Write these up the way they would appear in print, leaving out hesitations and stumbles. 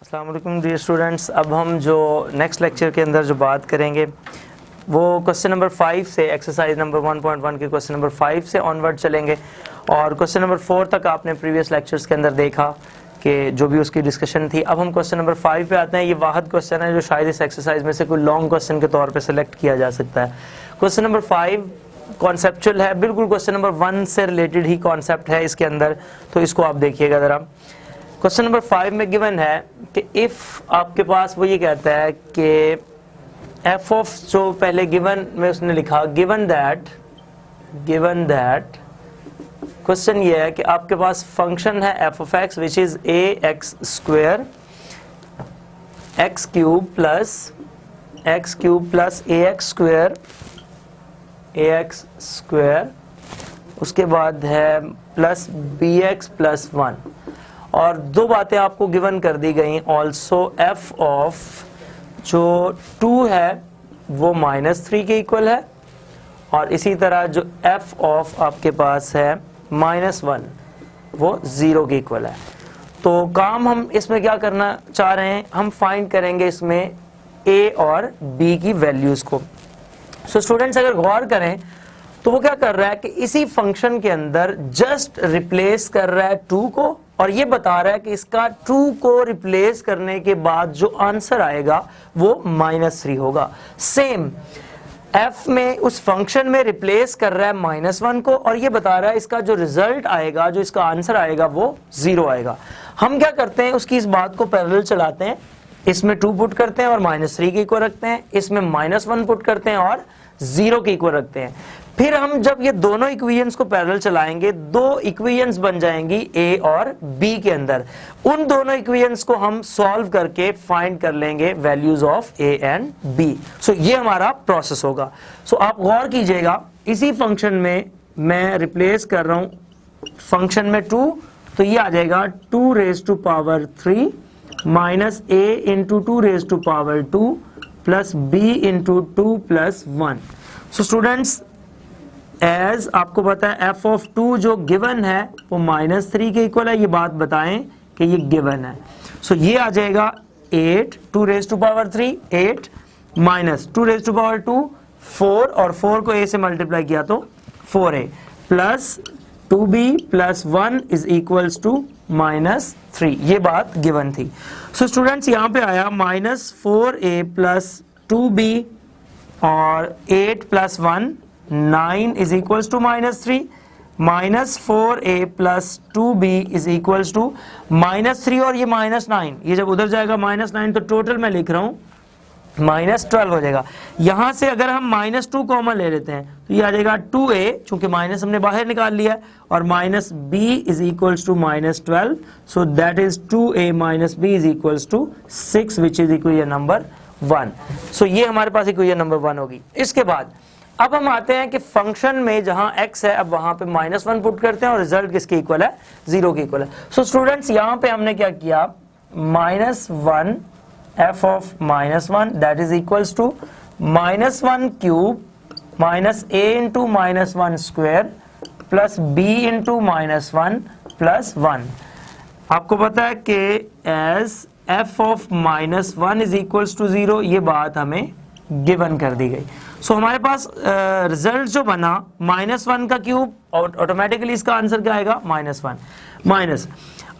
अस्सलाम वालेकुम dear students. अब हम जो नेक्स्ट लेक्चर के अंदर जो बात करेंगे वो क्वेश्चन नंबर 5 से एक्सरसाइज नंबर 1.1 के क्वेश्चन नंबर 5 से ऑनवर्ड चलेंगे और क्वेश्चन नंबर 4 तक आपने प्रीवियस लेक्चर्स के अंदर देखा कि जो भी उसकी डिस्कशन थी। अब हम क्वेश्चन नंबर 5 पे आते हैं। ये वाहिद क्वेश्चन है जो शायद इस एक्सरसाइज में से कोई लॉन्ग क्वेश्चन के तौर पे सिलेक्ट किया जा सकता है। क्वेश्चन नंबर 5 कॉन्सेप्चुअल है, बिल्कुल क्वेश्चन नंबर 1 से रिलेटेड ही कॉन्सेप्ट है इसके अंदर, तो इसको आप देखिएगा ज़रा। क्वेश्चन नंबर 5 में गिवन है कि इफ़ आपके पास वो ये कहता है कि एफ ऑफ, जो पहले गिवन में उसने लिखा गिवन दैट क्वेश्चन ये है कि आपके पास फंक्शन है F of x which is a x square x cube plus A x square उसके बाद है प्लस बी एक्स प्लस 1, और दो बातें आपको गिवन कर दी गई। ऑल्सो एफ ऑफ जो 2 है वो -3 के इक्वल है, और इसी तरह जो एफ ऑफ आपके पास है -1 वो 0 के इक्वल है। तो काम हम इसमें क्या करना चाह रहे हैं, हम फाइंड करेंगे इसमें ए और बी की वैल्यूज को। सो स्टूडेंट्स अगर गौर करें तो वो क्या कर रहा है कि इसी फंक्शन के अंदर जस्ट रिप्लेस कर रहा है 2 को, और ये बता रहा है कि इसका 2 को रिप्लेस करने के बाद जो आंसर आएगा वो -3 होगा। सेम f में उस फंक्शन में रिप्लेस कर रहा है -1 को, और ये बता रहा है इसका जो रिजल्ट आएगा, जो इसका आंसर आएगा वो 0 आएगा। हम क्या करते हैं, उसकी इस बात को पैरेलल चलाते हैं, इसमें 2 पुट करते हैं और -3 के इक्वल रखते हैं, इसमें -1 पुट करते हैं और 0 के इक्वल रखते हैं। फिर हम जब ये दोनों इक्वेशंस को पैरेलल चलाएंगे, दो इक्वेशंस बन जाएंगी ए और बी के अंदर। उन दोनों इक्वेशंस को हम सॉल्व करके फाइंड कर लेंगे values of a and b. So ये हमारा प्रोसेस होगा। सो आप गौर कीजिएगा, इसी फंक्शन में मैं रिप्लेस कर रहा हूं फंक्शन में 2, तो ये आ जाएगा 2 raise to power 3 minus A into 2 raise to power 2 plus B into 2 plus 1। So students as आपको पता है एफ ऑफ 2 जो गिवन है वो -3 के इक्वल है, ये बात बताएं कि ये गिवन है। सो ये आ जाएगा 8 2 raise to power 3 8 minus 2 raise to power 2 4, और 4 को a से मल्टीप्लाई किया तो 4a plus 2b plus 1 is equals to -3। ये बात गिवन थी। सो स्टूडेंट्स यहाँ पे आया -4a प्लस 2b और 8 plus 1 9 is equals to -3, -4a plus 2b is equals to -3 और ये -9, ये जब उधर जाएगा -9 तो टोटल मैं लिख रहा हूं -12 हो जाएगा। यहां से अगर हम -2 कॉमन ले लेते हैं तो ये आ जाएगा 2a, चूंकि माइनस हमने बाहर निकाल लिया, और -b is equals to -12, so that is 2a minus b is equals to 6 which is equation number 1। सो ये हमारे पास इक्वेशन नंबर 1 होगी। इसके बाद अब हम आते हैं कि फंक्शन में जहां x है, अब वहां पे -1 पुट करते हैं और रिजल्ट किसके इक्वल है, 0 के इक्वल है। सो स्टूडेंट्स यहां पे हमने क्या किया, -1 f of -1 that is equals to -1 cube minus a into -1 square plus b into -1 plus 1। आपको पता है कि as f of -1 is equals to 0, ये बात हमें गिवन कर दी गई। सो हमारे पास रिजल्ट जो बना -1 का क्यूब, और ऑटोमेटिकली इसका आंसर क्या आएगा -1 माइनस,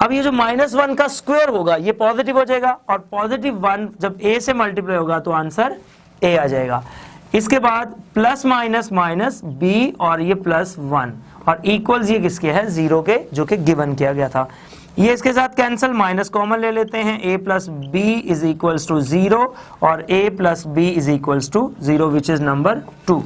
अब ये जो -1 का स्क्वायर होगा ये पॉजिटिव हो जाएगा, और पॉजिटिव 1 जब a से मल्टीप्लाई होगा तो आंसर a आ जाएगा। इसके बाद प्लस माइनस माइनस b और ये प्लस 1, और इक्वल्स ये किसके है, 0 के, जो कि गिवन किया गया था। ये इसके साथ कैंसिल, माइनस कॉमन ले लेते हैं, a plus b is equals to 0 और a plus b is equals to 0 which is number 2।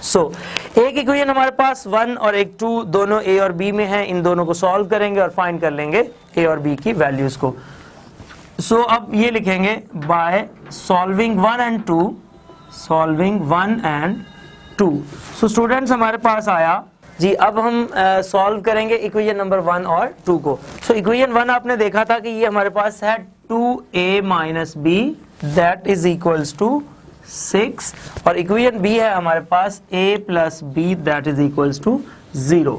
सो एक इक्वेशन हमारे पास 1 और एक 2 दोनों a और b में है, इन दोनों को सॉल्व करेंगे और फाइंड कर लेंगे a और b की वैल्यूज को। सो अब ये लिखेंगे by solving 1 and 2। So students हमारे पास आया जी। अब हम सॉल्व करेंगे इक्वेशन नंबर 1 और 2 को। सो इक्वेशन 1 आपने देखा था कि ये हमारे पास है 2a minus b that is equals to 6, और इक्वेशन b है हमारे पास a plus b that is equals to 0।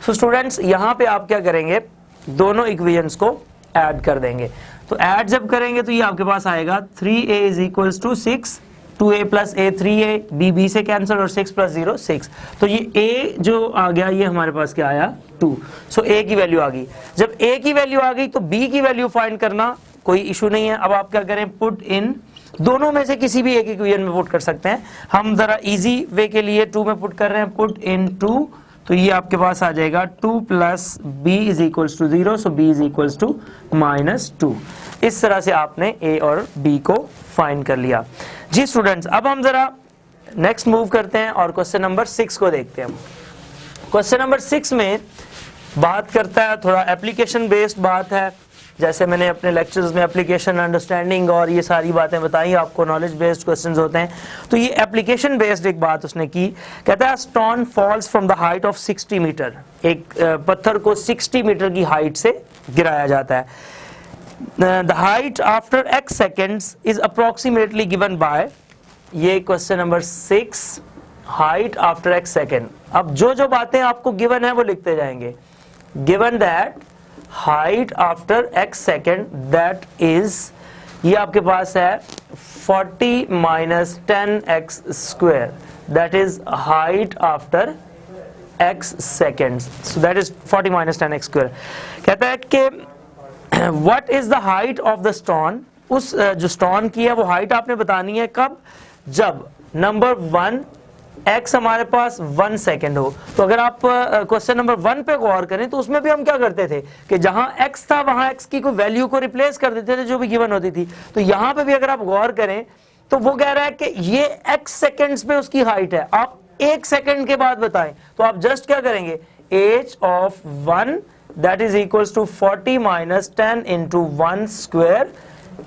So students यहाँ पे आप क्या करेंगे, दोनों इक्वेशंस को ऐड कर देंगे। तो ऐड जब करेंगे तो ये आपके पास आएगा 3a is equals to 6, 2a plus a 3a, b से कैंसिल और 6 प्लस 0 6। तो ये a जो आ गया ये हमारे पास क्या आया 2। सो a की वैल्यू आ गई। जब a की वैल्यू आ गई तो b की वैल्यू फाइंड करना कोई इशू नहीं है। अब आप क्या करें, पुट इन, दोनों में से किसी भी एक इक्वेशन में पुट कर सकते हैं। हम जरा इजी वे के लिए 2 में पुट कर रहे हैं, पुट इन 2, तो ये आपके पास आ जाएगा 2 plus b is equals to 0, so b is equals to -2। इस तरह से आपने a और b को फाइंड कर लिया। जी स्टूडेंट्स, अब हम जरा नेक्स्ट मूव करते हैं और क्वेश्चन नंबर 6 को देखते हैं। क्वेश्चन नंबर 6 में बात करता है, थोड़ा एप्लीकेशन बेस्ड बात है। जैसे मैंने अपने लेक्चर्स में एप्लीकेशन, अंडरस्टैंडिंग और ये सारी बातें बताई आपको, नॉलेज बेस्ड क्वेश्चंस होते हैं। तो ये एप्लीकेशन बेस्ड एक बात उसने की, कहता है stone falls from the height of 60 metre. एक पत्थर को 60 मीटर की हाइट से गिराया जाता है। The height after x seconds is approximately given by, ये question number 6, height after x second. अब जो जो बातें आपको गिवन है वो लिखते जाएंगे। Given that height after x second that is, ये आपके पास है 40 minus 10x square, that is height after x seconds, so that is 40 minus 10x square. कहता है कि what is the height of the stone, उस जो स्टोन की है वो हाइट आपने बतानी है कब, जब नंबर 1 x हमारे पास 1 सेकेंड हो। तो अगर आप क्वेश्चन नंबर 1 पे गौर करें तो उसमें भी हम क्या करते थे कि जहां x था वहां x की कोई वैल्यू को रिप्लेस कर देते थे जो भी गिवन होती थी। तो यहां पे भी अगर आप गौर करें तो वो कह रहा है कि ये x सेकेंड्स पे उसकी हाइट है, आप 1 सेकेंड के बाद बताएं। तो आप जस्ट क्या करेंगे, h of 1 that is equals to 40 minus 10 into 1 square,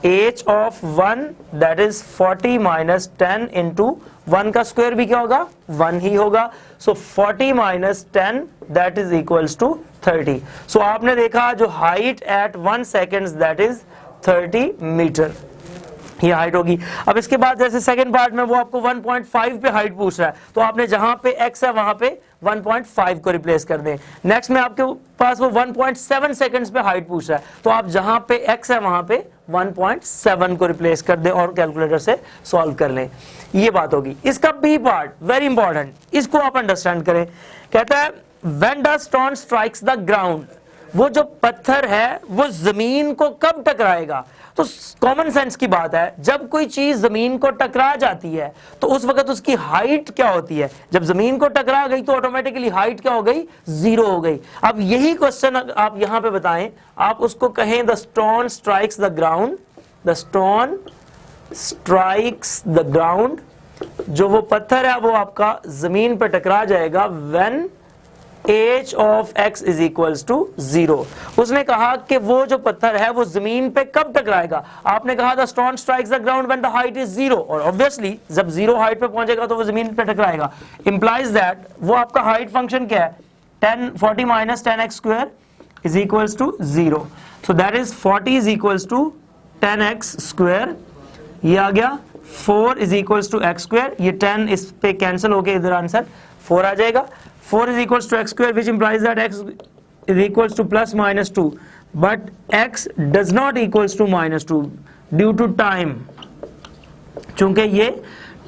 h of 1 that is 40 minus 10 into 1 का स्क्वायर भी क्या होगा, 1 ही होगा। So 40 minus 10 that is equals to 30। So आपने देखा जो height at 1 second that is 30 metre, ये हाइट होगी। अब इसके बाद जैसे सेकंड पार्ट में वो आपको 1.5 पे हाइट पूछ रहा है, तो आपने जहां पे x है वहां पे 1.5 को रिप्लेस कर दें। नेक्स्ट में आपके पास वो 1.7 सेकंड्स पे हाइट पूछ रहा है, तो आप जहां पे x है वहां पे 1.7 को रिप्लेस कर दें और कैलकुलेटर से सॉल्व कर लें। ये बात होगी। इसका बी पार्ट वेरी इंपॉर्टेंट, इसको आप अंडरस्टैंड करें। कहता है when the stone strikes the ground, वो जो पत्थर है वो जमीन को कब टकराएगा। तो कॉमन सेंस की बात है, जब कोई चीज जमीन को टकरा जाती है तो उस वक्त उसकी हाइट क्या होती है। जब जमीन को टकरा गई तो ऑटोमेटिकली हाइट क्या हो गई, 0 हो गई। अब यही क्वेश्चन आप यहां पे बताएं, आप उसको कहें the stone strikes the ground, the stone strikes the ground, जो वो पत्थर है वो आपका जमीन पे टकरा जाएगा when h of x is equals to 0। उसने कहा कि वो जो पत्थर है वो जमीन पे कब टकराएगा। आपने कहा the stone strikes the ground when the height is 0, और ऑब्वियसली जब 0 हाइट पे पहुंचेगा तो वो जमीन पे टकराएगा। इंप्लाइज दैट वो आपका हाइट फंक्शन क्या है, 40 minus 10x square is equals to 0। So that is 40 is equals to 10x square, ये आ गया 4 is equals to x square, ये 10 इस पे कैंसिल होके इधर आंसर 4 आ जाएगा। 4 is equals to x square, which implies that x is equals to plus minus 2, but x does not equals to minus 2 due to time। चूंकि ये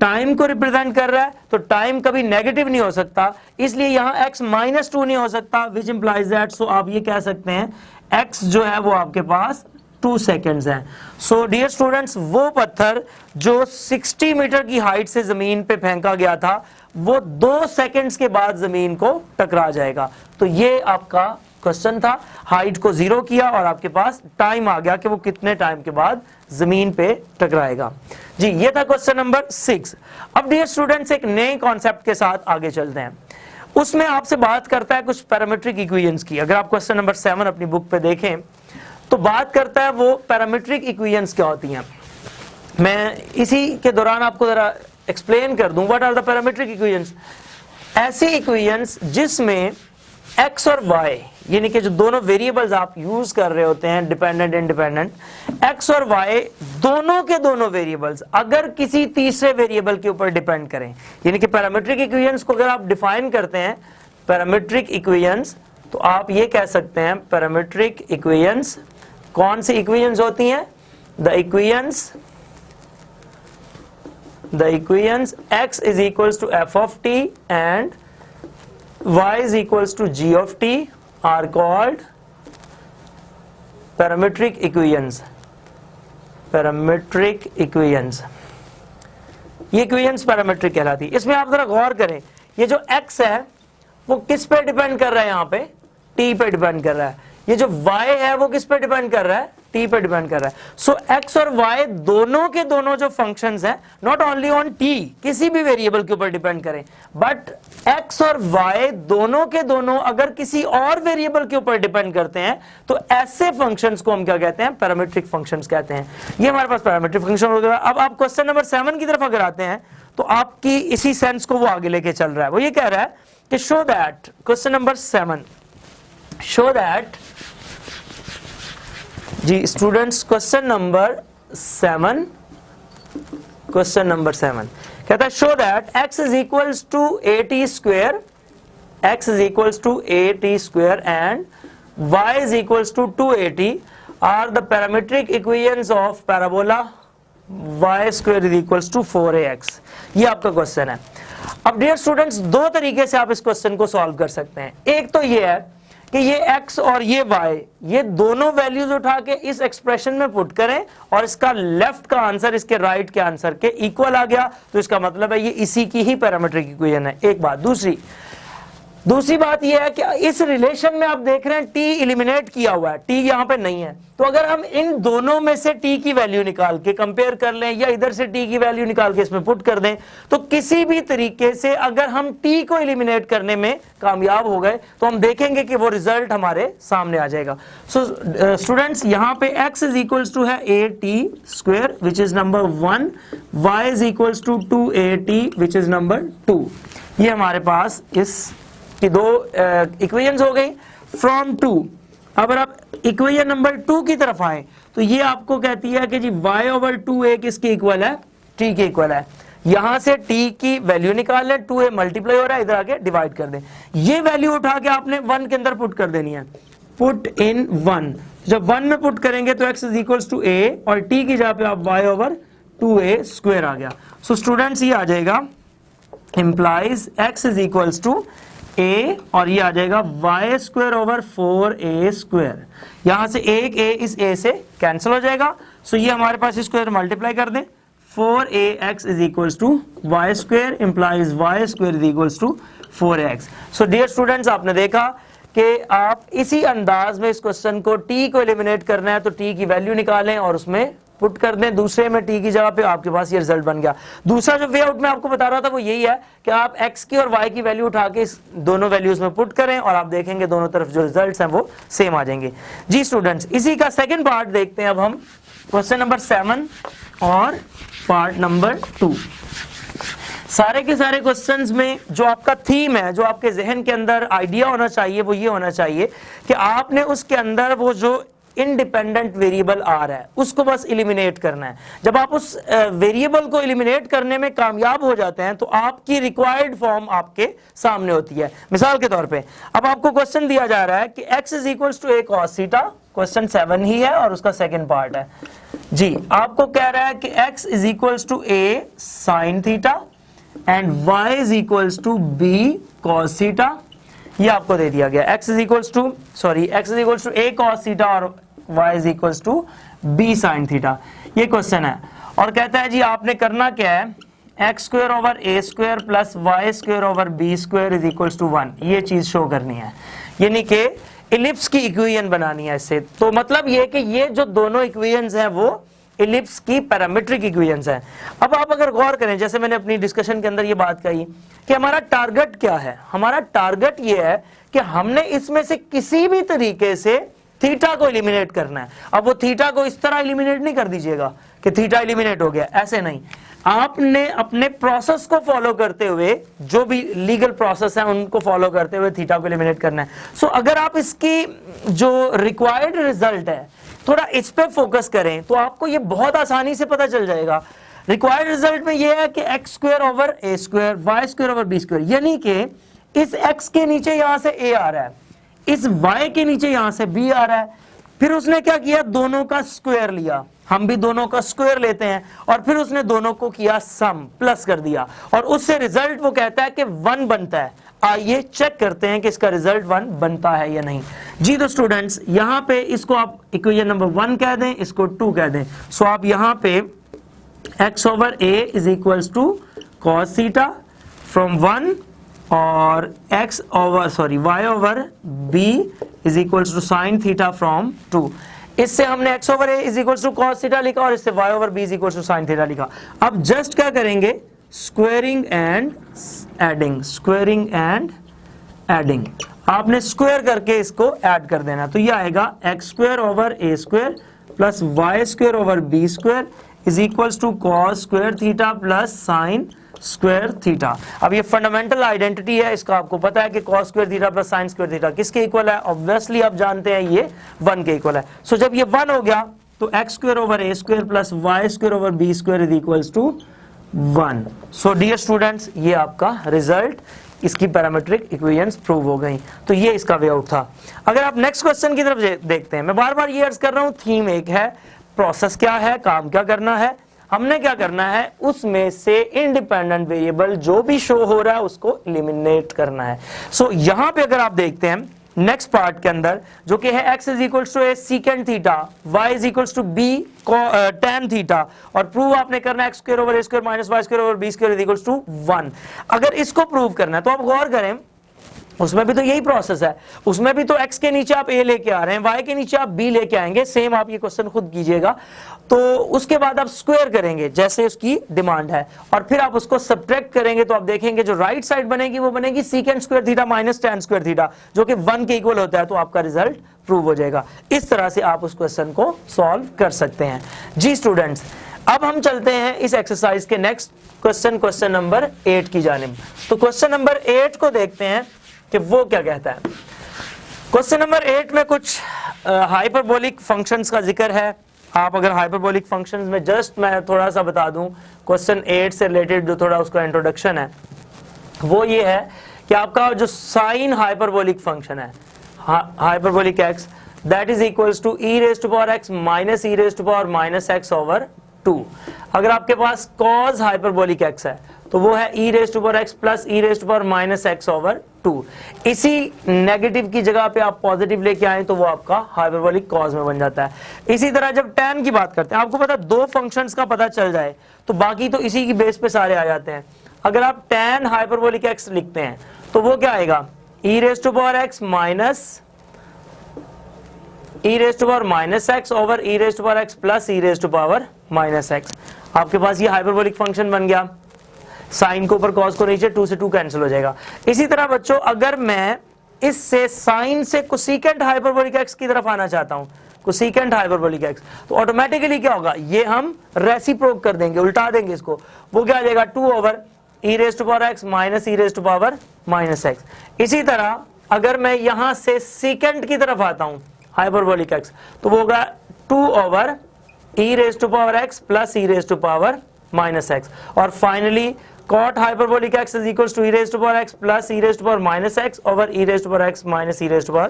time को represent कर रहा है तो टाइम कभी नेगेटिव नहीं हो सकता, इसलिए यहाँ x माइनस 2 नहीं हो सकता, which implies that, so आप ये कह सकते हैं x जो है वो आपके पास 2 सेकेंड्स हैं। सो डियर स्टूडेंट्स, वो पत्थर जो 60 मीटर की हाइट से जमीन पे फेंका गया था वो 2 सेकेंड्स के बाद जमीन को टकरा जाएगा। तो ये आपका क्वेश्चन था, हाइट को 0 किया और आपके पास टाइम आ गया कि वो कितने टाइम के बाद जमीन पे टकराएगा। जी ये था क्वेश्चन नंबर 6। अब डियर स्टूडेंट्स एक नए कॉन्सेप्ट के साथ आगे चलते हैं। उसमें आपसे बात करता है कुछ पैरामीट्रिक इक्वेशंस की। अगर आप क्वेश्चन नंबर 7 अपनी बुक पे देखें तो बात करता है वो पैरामीट्रिक इक्वेशंस क्या होती हैं। मैं इसी के दौरान आपको जरा एक्सप्लेन कर दूं what are the parametric equations. ऐसी इक्वेशंस जिसमें x और y यानी कि जो दोनों वेरिएबल्स आप यूज कर रहे होते हैं, डिपेंडेंट इंडिपेंडेंट, x और y दोनों के दोनों वेरिएबल्स अगर किसी तीसरे वेरिएबल के ऊपर डिपेंड करें, यानी कि पैरामीट्रिक इक्वेशंस को अगर आप डिफाइन करते हैं पैरामीट्रिक इक्वेशंस, तो आप ये कह सकते हैं पैरामीट्रिक इक्वेशंस कौन सी इक्वेशंस होती हैं? The equations x is equals to f of t and y is equals to g of t are called parametric equations. Parametric equations, ये इक्वेशंस पैरामीट्रिक कहलाती है। इसमें आप जरा गौर करें, ये जो x है वो किस पे डिपेंड कर रहा है? यहाँ पे t पे डिपेंड कर रहा है। ये जो y है वो किस पे डिपेंड कर रहा है? t पे डिपेंड कर रहा है। सो x और y दोनों के दोनों जो फंक्शंस हैं, नॉट ओनली ऑन t, किसी भी वेरिएबल के ऊपर डिपेंड करें, बट x और y दोनों के दोनों अगर किसी और वेरिएबल के ऊपर डिपेंड करते हैं तो ऐसे फंक्शंस को हम क्या कहते हैं? पैरामीट्रिक फंक्शंस कहते हैं। ये हमारे पास पैरामीट्रिक फंक्शन हो गया। अब आप क्वेश्चन नंबर 7 की तरफ अगर आते हैं तो आपकी इसी सेंस को वो आगे लेके चल रहा है। वो ये कह रहा है कि show that, question number 7, show that, जी students question number 7, question number 7 कहता है show that x is equals to at square, x is equals to at square and y is equals to 2at are the parametric equations of parabola y square is equals to 4ax। ये आपका question है। अब dear students, दो तरीके से आप इस question को सॉल्व कर सकते हैं। एक तो ये है कि ये x और ये y, ये दोनों वैल्यूज उठा के इस एक्सप्रेशन में पुट करें और इसका लेफ्ट का आंसर इसके राइट के आंसर के इक्वल आ गया, तो इसका मतलब है ये इसी की ही पैरामीट्रिक इक्वेशन है। एक बात। दूसरी बात यह है कि इस रिलेशन में आप देख रहे हैं t एलिमिनेट किया हुआ है, t यहां पे नहीं है। तो अगर हम इन दोनों में से t की वैल्यू निकाल के कंपेयर कर लें या इधर से t की वैल्यू निकाल के इसमें पुट कर दें, तो किसी भी तरीके से अगर हम t को एलिमिनेट करने में कामयाब हो गए तो हम देखेंगे कि वो रिजल्ट हमारे सामने आ जाएगा। सो स्टूडेंट्स, यहां पे x इज इक्वल्स टू है at square which is number 1, y is equals to 2at which is number 2। ये हमारे पास इस कि दो इक्वेशंस हो गई फ्रॉम 2। अब आप इक्वेशन नंबर 2 की तरफ आए तो ये आपको कहती है कि जी y ओवर 2a किसके इक्वल है? t के इक्वल है। यहां से t की वैल्यू निकाल लें, 2a मल्टीप्लाई हो रहा है, इधर आके डिवाइड कर दें। ये वैल्यू उठा के आपने 1 के अंदर पुट कर देनी है, पुट इन 1। जब 1 में पुट करेंगे तो x is equals to a और t की जगह पे आप y ओवर 2a स्क्वायर आ गया। सो स्टूडेंट्स, ये आ जाएगा implies x is equals to a और ये आ जाएगा y square over 4a square. यहां से एक a इस a से कैंसिल हो जाएगा। सो ये हमारे पास इसको मल्टीप्लाई कर दें, 4ax is equals to y square implies y square is equals to 4x। So dear students, आपने देखा कि आप इसी अंदाज में इस क्वेश्चन को t को एलिमिनेट करना है तो t की वैल्यू निकालें और उसमें पुट कर दें, दूसरे में t की जगह पे आपके पास ये रिजल्ट बन गया। दूसरा जो वे आउट मैं आपको बता रहा था वो यही है कि आप x की और y की वैल्यू उठा के इस दोनों वैल्यूज में पुट करें और आप देखेंगे दोनों तरफ जो रिजल्ट्स हैं वो सेम आ जाएंगे। जी स्टूडेंट्स, इसी का सेकंड पार्ट देखते हैं अब हम, क्वेश्चन नंबर 7 और पार्ट नंबर 2। सारे के सारे क्वेश्चंस में जो आपका थीम है, जो आपके जहन के अंदर आइडिया होना चाहिए वो ये होना चाहिए कि आपने उसके अंदर वो जो इंडिपेंडेंट वेरिएबल आ रहा है उसको बस एलिमिनेट करना है। जब आप उस वेरिएबल को एलिमिनेट करने में कामयाब हो जाते हैं तो आपकी रिक्वायर्ड फॉर्म आपके सामने होती है। मिसाल के तौर पे अब आपको क्वेश्चन दिया जा रहा है कि x is equals to a cos theta, question 7 ही है और उसका सेकंड पार्ट है। जी, आपको कह रहा है कि x is equals to a sin theta and y is equals to b cos theta. ये आपको दे दिया गया, x is equals to a cos theta और y is equals to b sin theta. ये क्वेश्चन है और कहता है जी आपने करना क्या है, x square over a square plus y square over b square is equals to 1। ये चीज शो करनी है, यानी कि इलिप्स की इक्वेशन बनानी है इससे। तो मतलब ये कि ये जो दोनों इक्वेशंस हैं वो इलिप्स की पैरामीट्रिक इक्वेशंस हैं। अब आप अगर गौर करें, जैसे मैंने अपनी डिस्कशन के अंदर ये बात कही कि हमारा टारगेट क्या है, हमारा टारगेट ये है कि हमने इसमें से किसी भी तरीके से थीटा को एलिमिनेट करना है। अब वो थीटा को इस तरह एलिमिनेट नहीं कर दीजिएगा कि थीटा एलिमिनेट हो गया, ऐसे नहीं। आपने अपने प्रोसेस को फॉलो करते हुए, जो भी लीगल प्रोसेस है उनको फॉलो करते हुए थीटा को एलिमिनेट करना है। सो अगर आप इसकी जो रिक्वायर्ड रिजल्ट है थोड़ा इस पे फोकस करें तो आपको ये बहुत आसानी से पता चल जाएगा। रिक्वायर्ड रिजल्ट में ये है कि x square over a square, y square over b square, यानी कि इस x के नीचे यहां से a आ रहा है, इस y के नीचे यहां से b आ रहा है, फिर उसने क्या किया, दोनों का स्क्वायर लिया, हम भी दोनों का स्क्वायर लेते हैं, और फिर उसने दोनों को किया सम, प्लस कर दिया, और उससे रिजल्ट वो कहता है कि 1 बनता है। आइए चेक करते हैं कि इसका रिजल्ट 1 बनता है या नहीं। जी तो स्टूडेंट्स, यहां पे इसको आप इक्वेशन नंबर 1 कह दें, इसको 2 कह दें। सो आप यहां पे x over a is equals to cos theta from 1 और y over b is equals to sin theta from 2। इससे हमने x over a is equals to cos theta लिखा और इससे y over b is equals to sin theta लिखा। अब just क्या करेंगे, squaring and adding, squaring and adding, आपने स्क्वायर करके इसको ऐड कर देना। तो ये आएगा x square over a square plus y square over b square is equals to cos square theta plus sine square theta. अब ये फंडामेंटल आइडेंटिटी है, इसका आपको पता है कि cos square theta plus sine square theta किसके इक्वल है, ऑब्वियसली आप जानते हैं ये 1 के इक्वल है। सो जब ये 1 हो गया तो x square over a square plus y square over b square is equals to 1। So dear students, ये आपका रिजल्ट, इसकी पैरामीट्रिक इक्वेशंस प्रूव हो गई। तो ये इसका वे आउट था। अगर आप नेक्स्ट क्वेश्चन की तरफ देखते हैं, मैं बार बार ये अर्ज कर रहा हूं, थीम एक है, प्रोसेस क्या है, काम क्या करना है, हमने क्या करना है, उसमें से इंडिपेंडेंट वेरिएबल जो भी शो हो रहा है उसको एलिमिनेट करना है। सो यहां पे अगर आप देखते हैं नेक्स्ट पार्ट के अंदर, जो कि है x is equals to a secant theta, y is equals to b tan theta, और प्रूव आपने करना है x square over a square minus y square over b square is equals to 1। अगर इसको प्रूव करना है तो आप गौर करें, उसमें भी तो यही प्रोसेस है, उसमें भी तो x के नीचे आप a लेके आ रहे हैं, y के नीचे आप b लेके आएंगे, सेम आप ये क्वेश्चन खुद कीजिएगा। तो उसके बाद आप स्क्वायर करेंगे जैसे उसकी डिमांड है, और फिर आप उसको सब्ट्रैक्ट करेंगे तो आप देखेंगे जो राइट साइड बनेगी वो बनेगी secant square theta minus tan square theta, जो कि 1 के इक्वल होता है, तो आपका रिजल्ट प्रूव हो जाएगा। इस तरह से आप उस क्वेश्चन को सॉल्व कर सकते हैं। जी स्टूडेंट्स, अब हम चलते हैं इस एक्सरसाइज के नेक्स्ट क्वेश्चन, क्वेश्चन नंबर 8 की जानिब। तो क्वेश्चन नंबर 8 को देखते हैं कि वो क्या कहता है। क्वेश्चन नंबर 8 में कुछ हाइपरबोलिक फंक्शंस का जिक्र है। आप अगर हाइपरबोलिक फंक्शंस में जस्ट मैं थोड़ा सा बता दूं, क्वेश्चन 8 से रिलेटेड जो थोड़ा उसका इंट्रोडक्शन है वो ये है कि आपका जो साइन हाइपरबोलिक फंक्शन है, hyperbolic x, that is equals to e raise to power x minus e raise to power minus x over 2। अगर आपके पास कॉज हाइपरबोलिक एक्स है तो वो है e raise to power x plus e raise to power minus x over 2। इसी negative की जगह पे आप पॉजिटिव लेके आए तो वो आपका हाइपरबोलिक कॉज में बन जाता है। इसी तरह जब tan की बात करते हैं, आपको पता है 2 फंक्शंस का पता चल जाए तो बाकी तो इसी की बेस पे सारे आ जाते हैं। अगर आप tan हाइपरबोलिक एक्स लिखते हैं तो वो क्या आएगा, e raise to power x minus e raise to power minus x over e raise to power x plus e raise to power minus x. आपके पास ये हाइपरबोलिक फंक्शन बन गया, साइन को ऊपर कॉस को नीचे, 2 से 2 कैंसिल हो जाएगा। इसी तरह बच्चों, अगर मैं इससे साइन से कोसेकेंट हाइपरबोलिक एक्स की तरफ आना चाहता हूं, कोसेकेंट हाइपरबोलिक एक्स, तो ऑटोमेटिकली क्या होगा, ये हम रेसिप्रोक कर देंगे, उल्टा देंगे इसको। वो क्या आ जाएगा, 2 over e raise to power x minus e raise to power minus x. इसी तरह अगर मैं यहां से सेकेंड की तरफ आता हूं हाइपरबोलिक एक्स, तो वो होगा 2 over e raise to power x plus e raise to power minus x. और finally cot hyperbolic x is equals to e raised to power x plus e raised to power minus x over e raised to power x minus e raised to power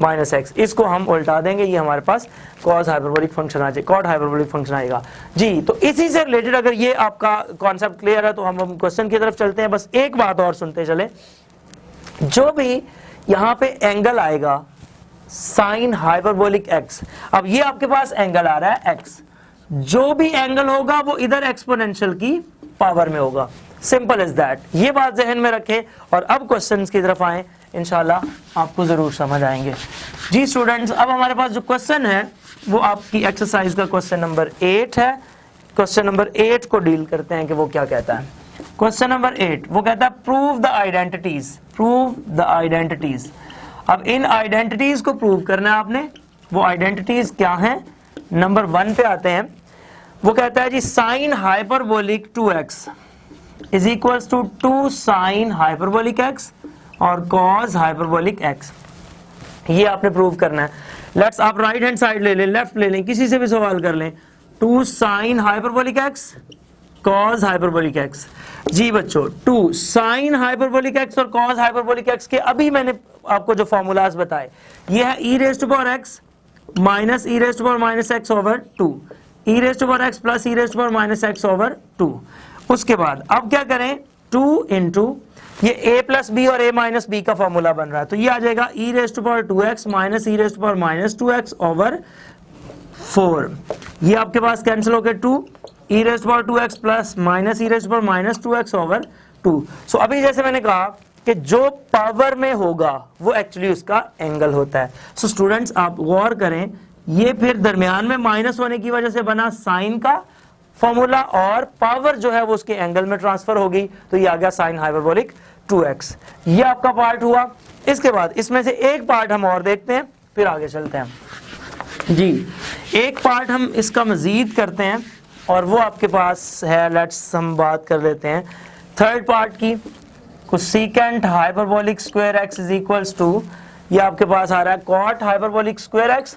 minus x। इसको हम उल्टा देंगे, ये हमारे पास cos hyperbolic function आ जाए, cot hyperbolic function आएगा। जी, तो इसी से रिलेटेड अगर ये आपका कॉन्सेप्ट क्लियर है तो हम क्वेश्चन की तरफ चलते हैं। बस एक बात और सुनते चले, जो भी यहाँ पे एंगल आएगा साइन हाइपरबोलिक x, अब ये आपके पास एंगल आ रहा है x, जो भी एंगल होगा वो इधर एक्सपोनेंशियल की पावर में होगा। सिंपल इज दैट, ये बात जहन में रखें और अब क्वेश्चंस की तरफ आए, इंशाल्लाह आपको जरूर समझ आएंगे। जी स्टूडेंट्स, अब हमारे पास जो क्वेश्चन है वो आपकी एक्सरसाइज का क्वेश्चन नंबर 8 है। क्वेश्चन नंबर 8 को डील करते हैं कि वो क्या कहता है। क्वेश्चन नंबर 8 वो कहता है prove the identities, prove the identities. अब इन आइडेंटिटीज को प्रूव करना है आपने। वो आइडेंटिटीज क्या हैं, नंबर 1 पे आते हैं। वो कहता है जी sine hyperbolic 2x is equals to 2 sine hyperbolic x और कॉस हाइपरबोलिक x। ये आपने प्रूव करना है। लेट्स, आप राइट हैंड साइड ले लें, लेफ्ट ले लें, किसी से भी सवाल कर लें। 2 sine hyperbolic x cos hyperbolic x। जी बच्चों, 2 साइन हाइपरबोलिक x और कॉस हाइपरबोलिक x के अभी मैंने आपको जो फॉर्मूलाज बताए, ये है e raise to power x minus e rest power minus x over 2, e rest power x plus e rest power minus x over 2। उसके बाद अब क्या करें, 2 इंटू ये a प्लस बी और a माइनस बी का फॉर्मूला बन रहा है, तो ये आ जाएगा e rest power 2x minus e rest power minus 2x over 4। ये आपके पास कैंसिल होकर 2 e rest power 2x plus minus e rest power minus 2x over 2। So अभी जैसे मैंने कहा कि जो पावर में होगा वो एक्चुअली उसका एंगल होता है। सो स्टूडेंट्स आप गौर करें, ये फिर दरमियान में माइनस होने की वजह से बना साइन का फॉर्मूला और पावर जो है वो उसके एंगल में ट्रांसफर हो गई, तो ये आ गया साइन हाइपरबोलिक 2x। ये आपका पार्ट हुआ। इसके बाद इसमें से एक पार्ट हम और देखते हैं, फिर आगे चलते हैं जी। एक पार्ट हम इसका मजीद करते हैं और वो आपके पास है, लेट्स हम बात कर लेते हैं थर्ड पार्ट की। Cosecant hyperbolic square x is equals to, ये आपके पास आ रहा है cot hyperbolic square x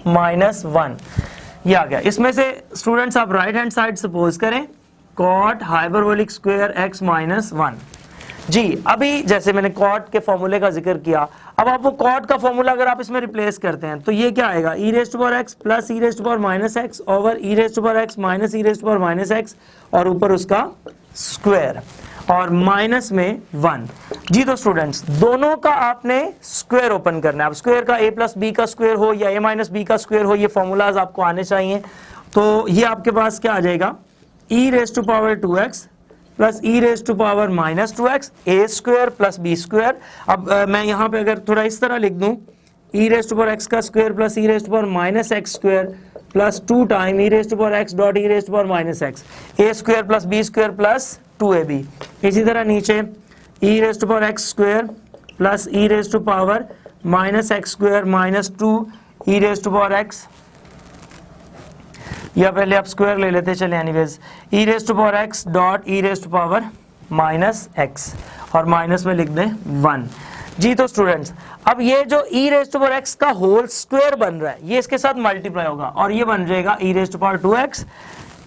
minus 1। ये आ गया। इसमें से स्टूडेंट्स आप राइट हैंड साइड सपोज करें cot hyperbolic square x minus 1 जी। अभी जैसे मैंने कॉट के फॉर्मूले का जिक्र किया, अब आप वो कॉट का फॉर्मूला अगर आप इसमें रिप्लेस करते हैं तो ये क्या आएगा, e rest power x plus e rest power minus x over e rest power x minus e rest power minus x और ऊपर उसका स्क्वायर और माइनस में 1 जी। तो स्टूडेंट्स दोनों का आपने स्क्वायर ओपन करना है। अब स्क्वायर का a प्लस बी का स्क्वायर हो या a माइनस बी का स्क्वायर हो, ये फॉर्मूलाज आपको आने चाहिए। तो ये आपके पास क्या आ जाएगा, e raised to power 2x plus e raised to power minus 2x a square plus b square. अब मैं यहाँ पे अगर थोड़ा इस तरह लिख दूं, e raised to power x का square plus e raised to power minus x square plus 2 time e raised to power x dot e raised to power minus x a square plus b square plus 2ab। इसी तरह नीचे e raised to power x square plus e raised to power minus x square minus 2 e raised to power x, या पहले आप square ले लेते चले anyways, e raised to power x dot e raised to power minus x और minus में लिख दें 1 जी। तो स्टूडेंट्स अब ये जो e raised to power x का होल स्क्वायर बन रहा है ये इसके साथ मल्टीप्लाई होगा और ये बन जाएगा e raised to power 2x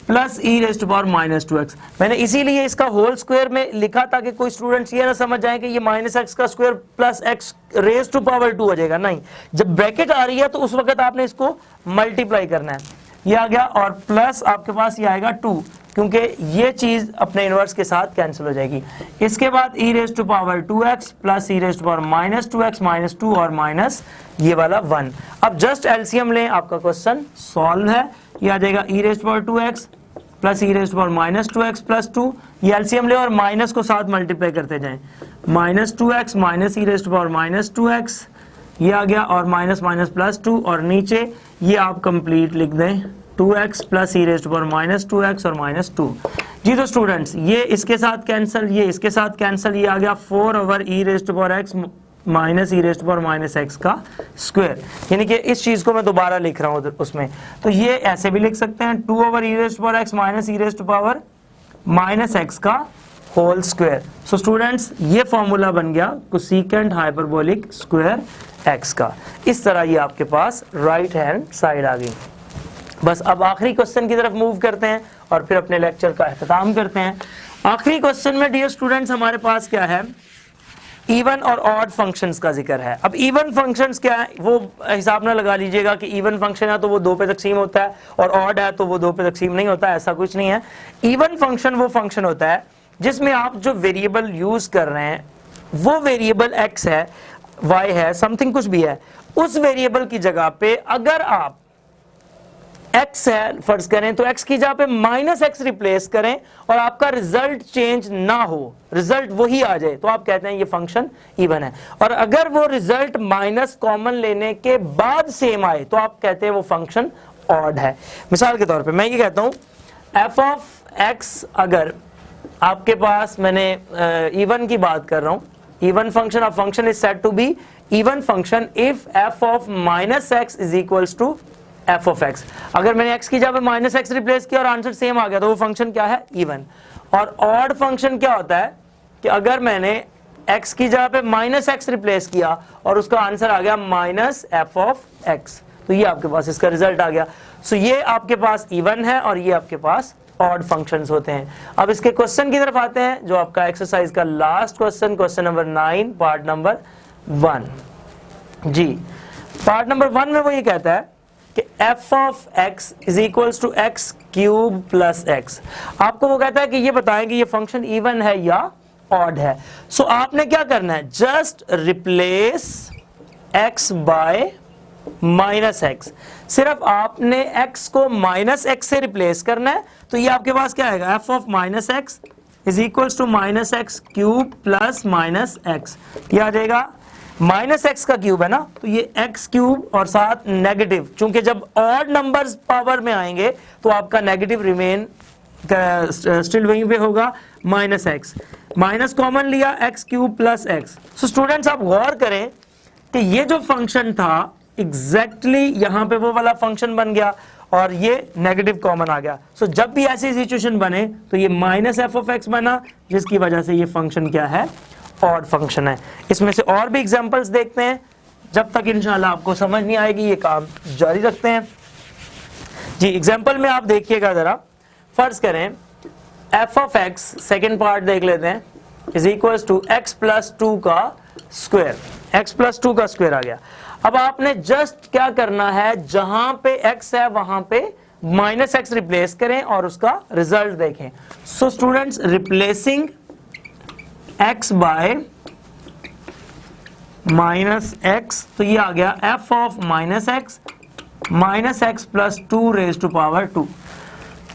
plus e raised to power minus 2x। मैंने इसीलिए इसका होल स्क्वायर में लिखा ताकि कोई स्टूडेंट्स ये ना समझ जाए कि ये माइनस एक्स का square plus x raised to power 2 हो जाएगा, नहीं। जब ब्रैकेट आ रही है तो उस वक्त आपने इसको मल्टीप्लाई करना है। ये आ गया और प्लस आपके पास ये आएगा 2 क्योंकि ये चीज अपने इनवर्स के साथ कैंसिल हो जाएगी। इसके बाद e raised to power 2x plus e raised to power minus 2x minus 2 और माइनस ये वाला 1। अब जस्ट एलसीएम लें, आपका क्वेश्चन सॉल्व है। ये आ जाएगा e raised to power 2x plus e raised to power minus 2x plus 2, ये एलसीएम ले और माइनस को साथ मल्टीप्लाई करते जाएं, minus 2x minus e raised to power minus 2x ये आ गया और माइनस माइनस प्लस 2 और नीचे ये आप कंप्लीट लिख दें 2x plus e raised to power minus 2x और माइनस 2 जी। तो स्टूडेंट्स ये इसके साथ कैंसिल, ये इसके साथ कैंसिल, ये आ गया 4 over e raised to power x minus e raised to power minus x का स्क्वायर। यानी कि इस चीज को मैं दोबारा लिख रहा हूं उसमें, तो ये ऐसे भी लिख सकते हैं 2 over e raised to power x minus e raised to power minus x का होल स्क्वायर। सो स्टूडेंट्स ये फॉर्मूला बन गया कोसेकेंट हाइपरबोलिक स्क्वायर x का। इस तरह ये आपके पास राइट हैंड साइड आ गई। बस अब आखिरी क्वेश्चन की तरफ मूव करते हैं और फिर अपने लेक्चर का अख्ताम करते हैं। आखिरी क्वेश्चन में डियर स्टूडेंट्स हमारे पास क्या है, इवन और ऑड फंक्शंस का जिक्र है। अब इवन फंक्शंस क्या है वो हिसाब ना लगा लीजिएगा कि इवन फंक्शन है तो वो 2 पे तकसीम होता है और ऑड है तो वो 2 पे तकसीम नहीं होता है, ऐसा कुछ नहीं है। इवन फंक्शन वो फंक्शन होता है जिसमें आप जो वेरिएबल यूज कर रहे हैं वो वेरिएबल x है, y है, समथिंग कुछ भी है, उस वेरिएबल की जगह पे अगर आप x है फर्ज करें तो x की जगह पे माइनस एक्स रिप्लेस करें और आपका रिजल्ट चेंज ना हो, रिजल्ट वही आ जाए, तो आप कहते हैं ये फंक्शन इवन है। और अगर वो रिजल्ट माइनस कॉमन लेने के बाद सेम आए तो आप कहते हैं वो फंक्शन ऑड है। मिसाल के तौर पे मैं ये कहता हूं f ऑफ x, अगर आपके पास मैंने इवन की बात कर रहा हूं, even function of function is said to be even function if f of minus x is equals to f of x। अगर मैंने x की जगह पे माइनस एक्स रिप्लेस किया और आंसर सेम आ गया तो वो फंक्शन क्या है, इवन। और ऑड फंक्शन क्या होता है कि अगर मैंने x की जगह पे माइनस एक्स रिप्लेस किया और उसका आंसर आ गया माइनस f ऑफ x, तो ये आपके पास इसका रिजल्ट आ गया। सो ये आपके पास इवन है और ये आपके पास ऑड फंक्शंस होते हैं। अब इसके क्वेश्चन की तरफ आते हैं जो आपका एक्सरसाइज का last question, question number 9 part number 1 जी। पार्ट नंबर 1 में वो ये कहता है कि f of x is equals to x cube plus x. आपको वो कहता है कि ये बताएं कि ये फंक्शन इवन है या ऑड है। सो आपने क्या करना है, just replace x by minus x. सिर्फ आपने x को माइनस एक्स से रिप्लेस करना है, तो ये आपके पास क्या आएगा, f of minus x is equals to minus x cube plus minus x. ये आ जाएगा माइनस एक्स का क्यूब है ना, तो ये एक्स क्यूब और साथ नेगेटिव, चूंकि जब ऑड नंबर्स पावर में आएंगे तो आपका नेगेटिव रिमेन स्टिल वहीं पे होगा, माइनस एक्स। माइनस कॉमन लिया, x cube plus x. So students आप गौर करें कि ये जो फंक्शन था एग्जैक्टली यहां पे वो वाला फंक्शन बन गया और ये नेगेटिव कॉमन आ गया। सो जब भी ऐसी सिचुएशन बने तो ये माइनस एफ ऑफ एक्स बना, जिसकी वजह से ये फंक्शन क्या है, ऑड फंक्शन है। इसमें से और भी एग्जांपल्स देखते हैं, जब तक इंशाल्लाह आपको समझ नहीं आएगी ये काम जारी रखते हैं जी। एग्जांपल में आप देखिएगा जरा, फर्ज करें f of x, second part देख लेते हैं, is equals to x plus 2 का स्क्वायर। एक्स प्लस 2 का स्क्वायर आ गया। अब आपने जस्ट क्या करना है, जहां पे x है वहां पे माइनस एक्स रिप्लेस करें और उसका रिजल्ट देखें। So students, replacing x by minus x, तो ये आ गया f of minus x plus 2 raise to power 2।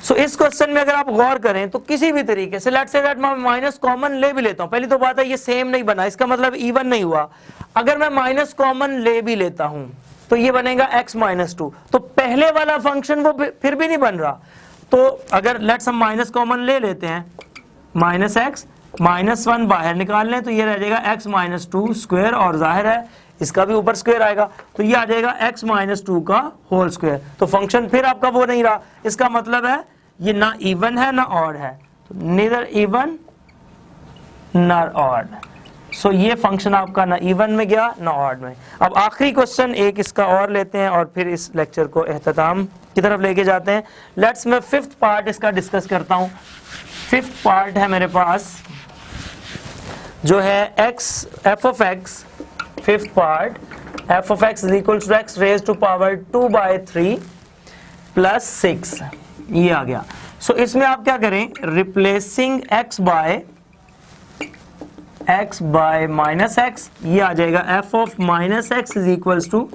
So इस क्वेश्चन में अगर आप गौर करें तो किसी भी तरीके से, लेट्स से दैट मैं माइनस कॉमन ले भी लेता हूं, पहली तो बात है ये सेम नहीं बना, इसका मतलब इवन नहीं हुआ। अगर मैं माइनस कॉमन ले भी लेता हूं तो ये बनेगा x माइनस 2, तो पहले वाला फंक्शन वो फिर भी नहीं बन रहा। तो अगर लेट्स हम माइनस कॉमन ले लेते हैं, माइनस एक्स माइनस 1 बाहर निकाल लें तो ये रह जाएगा x माइनस 2 स्क्वायर, और जाहिर है इसका भी ऊपर स्क्वायर आएगा, तो ये आ जाएगा x माइनस 2 का होल स्क्वायर। तो फंक्शन फिर आपका वो नहीं रहा, इसका मतलब है ये ना इवन है ना ऑड है, तो नीदर इवन ना ऑड। सो ये फंक्शन आपका ना इवन में गया ना ऑड में। अब आखिरी क्वेश्चन एक इसका और लेते हैं और फिर इस लेक्चर को एख्तिताम की तरफ लेके जाते हैं। लेट्स मैं फिफ्थ पार्ट इसका डिस्कस करता हूं। फिफ्थ पार्ट है मेरे पास जो है x f of x, fifth part f of x is equal to x raise to power 2/3 plus 6, ये आ गया। सो इसमें आप क्या करें, replacing x by minus x, ये आ जाएगा f of minus x is equals to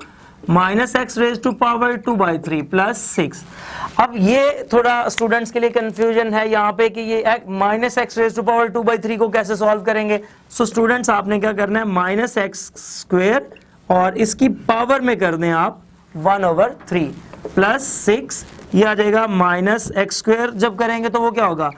minus x raise to power 2/3 plus 6। अब ये थोड़ा स्टूडेंट्स के लिए कंफ्यूजन है यहाँ पे कि ये minus x raise to power 2/3 को कैसे सॉल्व करेंगे। सो स्टूडेंट्स आपने क्या करना है, माइनस एक्स स्क्वायर और इसकी पावर में कर दें आप 1/3 प्लस 6, ये आ जाएगा माइनस एक्स स्क्वायर। जब करेंगे तो वो क्या होगा,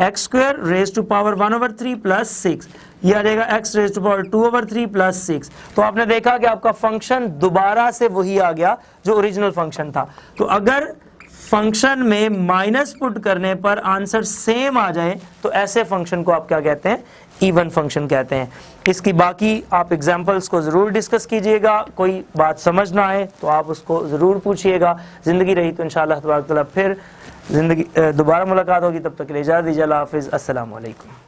x square raise to power 1/3 plus 6, ये आ जाएगा x raise to power 2/3 plus 6। तो आपने देखा कि आपका फंक्शन दोबारा से वही आ गया जो ओरिजिनल फंक्शन था। तो अगर फंक्शन में माइनस पुट करने पर आंसर सेम आ जाए तो ऐसे फंक्शन को आप क्या कहते हैं, इवन फंक्शन कहते हैं। इसकी बाकी आप एग्जांपल्स को जरूर डिस्कस कीजिएगा, कोई बात समझ ना आए तो आप उसको जरूर पूछिएगा। जिंदगी रही तो इंशाअल्लाह तबारक तआला फिर जिंदगी दोबारा मुलाकात होगी, तब तक के लिए इजाज़त दीजिए। अल्लाह हाफिज़, अस्सलाम वालेकुम।